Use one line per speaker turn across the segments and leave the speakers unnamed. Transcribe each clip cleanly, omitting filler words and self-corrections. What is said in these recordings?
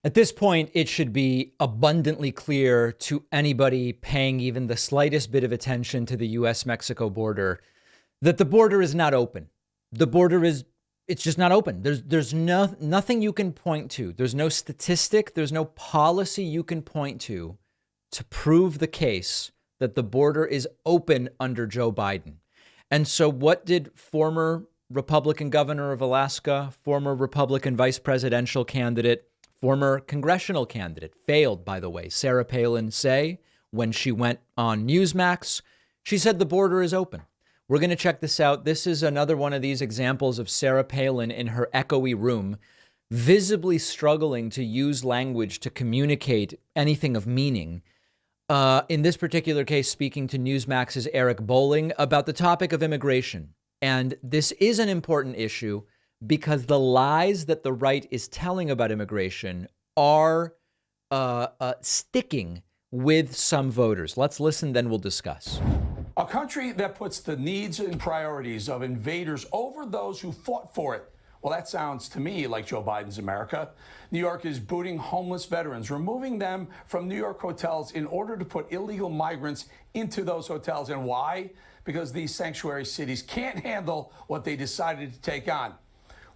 At this point, it should be abundantly clear to anybody paying even the slightest bit of attention to the US-Mexico border that the border is not open. The border is, it's just not open. There's nothing you can point to. There's no statistic. There's no policy you can point to prove the case that the border is open under Joe Biden. And so what did former Republican governor of Alaska, former Republican vice presidential candidate, former congressional candidate, failed, by the way, Sarah Palin, say when she went on Newsmax? She said the border is open. We're going to check this out. This is another one of these examples of Sarah Palin in her echoey room, visibly struggling to use language to communicate anything of meaning. In this particular case, speaking to Newsmax's Eric Bolling about the topic of immigration. And this is an important issue because the lies that the right is telling about immigration are sticking with some voters. Let's listen, then we'll discuss.
A country that puts the needs and priorities of invaders over those who fought for it. Well, that sounds to me like Joe Biden's America. New York is booting homeless veterans, removing them from New York hotels in order to put illegal migrants into those hotels. And why? Because these sanctuary cities can't handle what they decided to take on.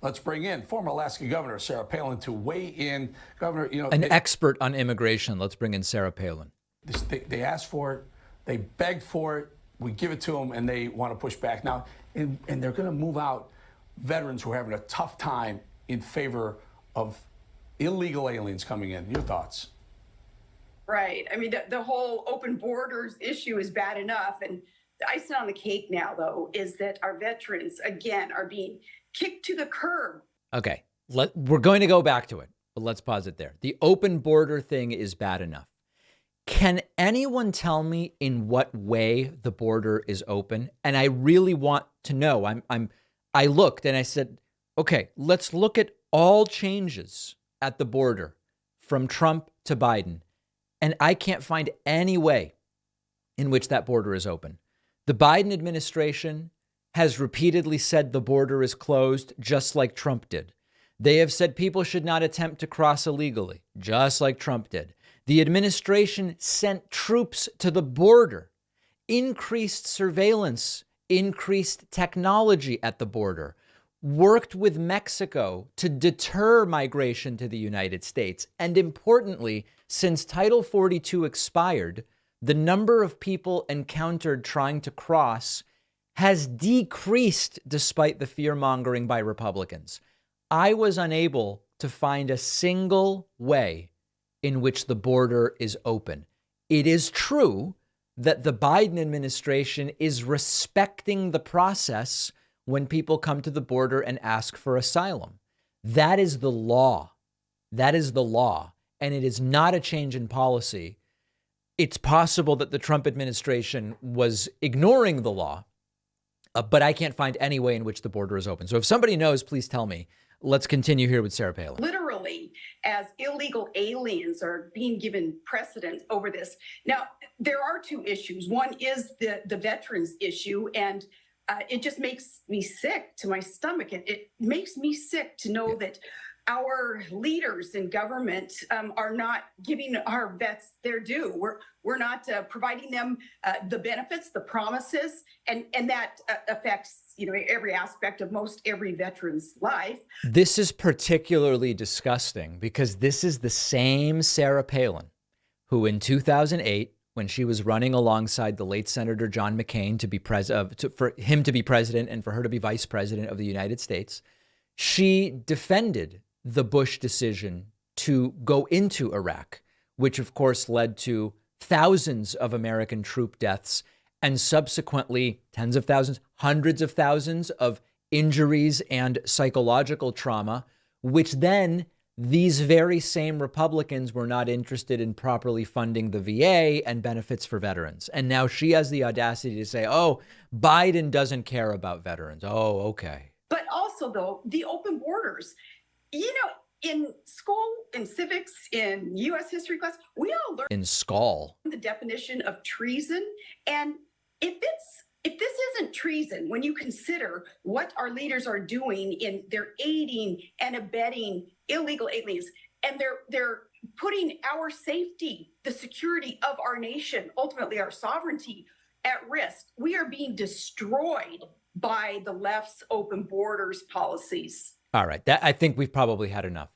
Let's bring in former Alaska Governor Sarah Palin to weigh in. Governor,
an expert on immigration. Let's bring in Sarah Palin.
They asked for it. They begged for it. We give it to them, and they want to push back now. And they're going to move out veterans who are having a tough time in favor of illegal aliens coming in. Your thoughts?
Right. I mean, the whole open borders issue is bad enough. And the icing on the cake now, though, is that our veterans, again, are being kicked to the curb.
Okay, we're going to go back to it, but let's pause it there. The open border thing is bad enough. Can anyone tell me in what way the border is open? And I really want to know. I looked and I said, okay, let's look at all changes at the border from Trump to Biden. And I can't find any way in which that border is open. The Biden administration has repeatedly said the border is closed, just like Trump did. They have said people should not attempt to cross illegally, just like Trump did. The administration sent troops to the border, increased surveillance, increased technology at the border, worked with Mexico to deter migration to the United States. And importantly, since Title 42 expired, the number of people encountered trying to cross has decreased despite the fear-mongering by Republicans. I was unable to find a single way in which the border is open. It is true that the Biden administration is respecting the process when people come to the border and ask for asylum. That is the law. That is the law. And it is not a change in policy. It's possible that the Trump administration was ignoring the law, but I can't find any way in which the border is open. So if somebody knows, please tell me. Let's continue here with Sarah Palin.
Literally, as illegal aliens are being given precedence over this. Now, there are two issues. One is the veterans issue, and it just makes me sick to my stomach. It makes me sick to know that our leaders in government are not giving our vets their due. We're not providing them the benefits, the promises, and that affects every aspect of most every veteran's life.
This is particularly disgusting because this is the same Sarah Palin who in 2008, when she was running alongside the late Senator John McCain to be for him to be president and for her to be vice president of the United States, she defended the Bush decision to go into Iraq, which of course led to thousands of American troop deaths and subsequently tens of thousands, hundreds of thousands of injuries and psychological trauma, which then these very same Republicans were not interested in properly funding the VA and benefits for veterans. And now she has the audacity to say, oh, Biden doesn't care about veterans. Oh, okay.
But also, though, the open borders. In school, in civics, in U.S. history class, we all learn
in school
the definition of treason. And if this isn't treason, when you consider what our leaders are doing in their aiding and abetting illegal aliens, and they're putting our safety, the security of our nation, ultimately our sovereignty, at risk. We are being destroyed by the left's open borders policies.
All right. I think we've probably had enough.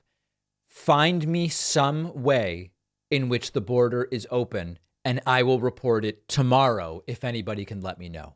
Find me some way in which the border is open, and I will report it tomorrow if anybody can let me know.